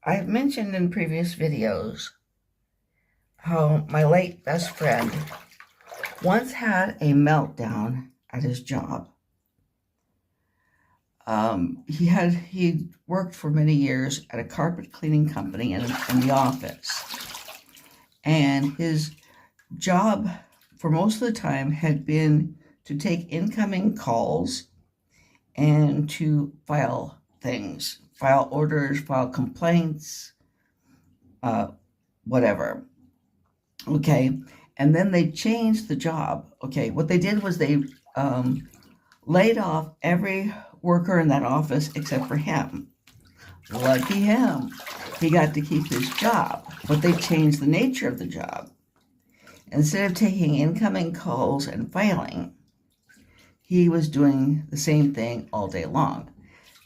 I've mentioned in previous videos how my late best friend once had a meltdown at his job. He worked for many years at a carpet cleaning company in the office, and his job for most of the time had been to take incoming calls and to file things, file orders, file complaints, whatever. Okay, and then they changed the job. Okay, what they did was they laid off every worker in that office except for him. Lucky him. He got to keep his job, but they changed the nature of the job. Instead of taking incoming calls and filing, he was doing the same thing all day long.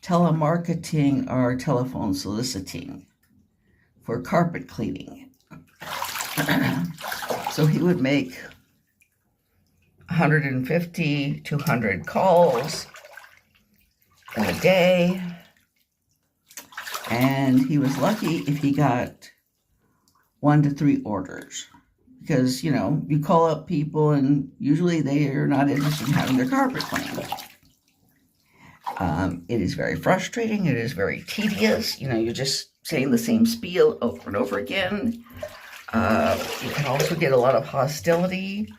Telemarketing or telephone soliciting for carpet cleaning. So he would make 150, 200 calls in a day, and he was lucky if he got 1 to 3 orders, because you call up people and usually they are not interested in having their carpet cleaned. It is very frustrating. It is very tedious. You're just saying the same spiel over and over again. You can also get a lot of hostility.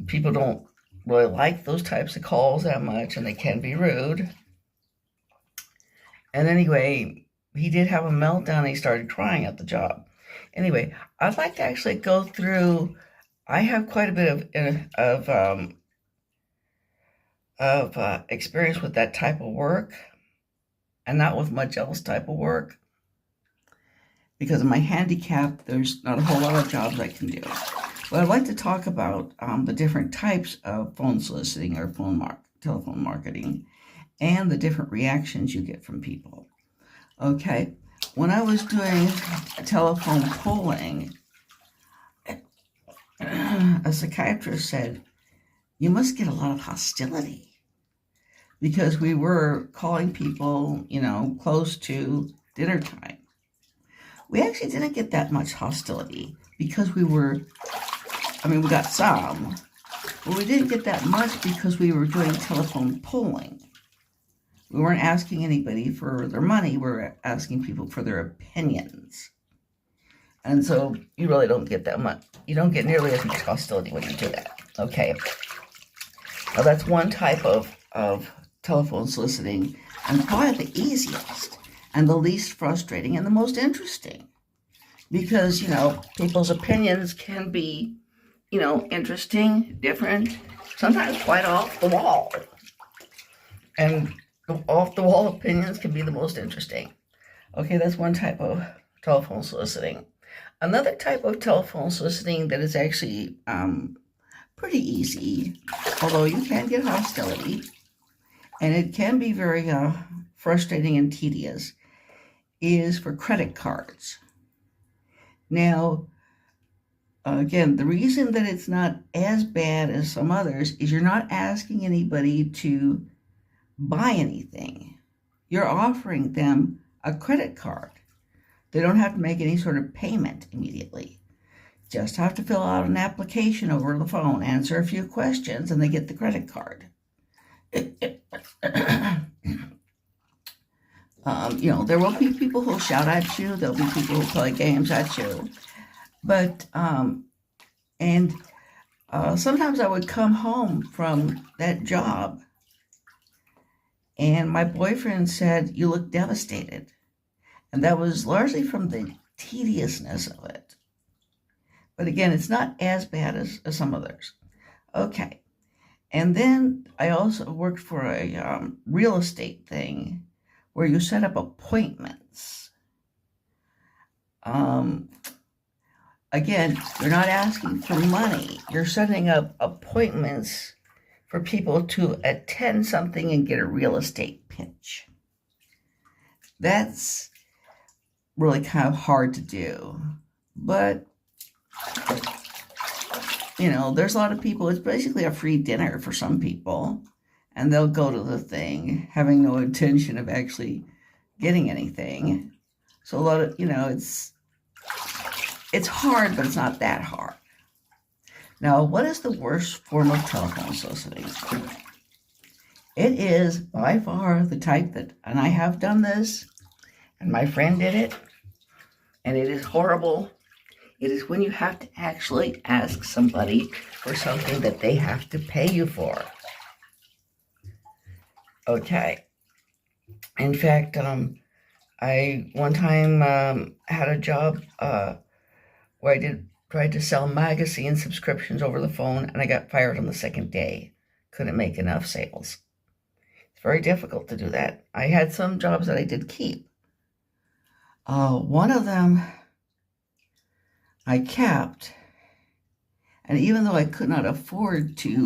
People don't really like those types of calls that much, and they can be rude. And anyway, he did have a meltdown, and he started crying at the job. Anyway, I'd like to actually go through. I have quite a bit of experience with that type of work, and not with much else type of work. Because of my handicap, there's not a whole lot of jobs I can do. But I'd like to talk about the different types of phone soliciting or telephone marketing, and the different reactions you get from people. Okay, when I was doing telephone polling, a psychiatrist said, you must get a lot of hostility, because we were calling people, close to dinner time. We actually didn't get that much hostility because we got some, but we didn't get that much because we were doing telephone polling. We weren't asking anybody for their money. We were asking people for their opinions. And so you really don't get that much. You don't get nearly as much hostility when you do that. Okay. Now that's one type of telephone soliciting, and probably the easiest and the least frustrating and the most interesting, because people's opinions can be interesting, different, sometimes quite off the wall, and off the wall opinions can be the most interesting. Okay, that's one type of telephone soliciting. Another type of telephone soliciting that is actually pretty easy, although you can get hostility and it can be very frustrating and tedious, is for credit cards. Now, again, the reason that it's not as bad as some others is you're not asking anybody to buy anything. You're offering them a credit card. They don't have to make any sort of payment immediately. Just have to fill out an application over the phone, answer a few questions, and they get the credit card. There will be people who'll shout at you. There'll be people who'll play games at you. But, sometimes I would come home from that job and my boyfriend said, you look devastated. And that was largely from the tediousness of it. But again, it's not as bad as some others. Okay. And then I also worked for a real estate thing where you set up appointments. Again, you're not asking for money. You're setting up appointments for people to attend something and get a real estate pitch. That's really kind of hard to do. But, there's a lot of people, it's basically a free dinner for some people. And they'll go to the thing having no intention of actually getting anything. So a lot of, it's hard, but it's not that hard. Now, what is the worst form of telephone soliciting? It is by far the type that, and I have done this, and my friend did it, and it is horrible. It is when you have to actually ask somebody for something that they have to pay you for. Okay. In fact, I one time had a job where I tried to sell magazine subscriptions over the phone, and I got fired on the second day. Couldn't make enough sales. It's very difficult to do that. I had some jobs that I did keep. One of them I kept, and even though I could not afford to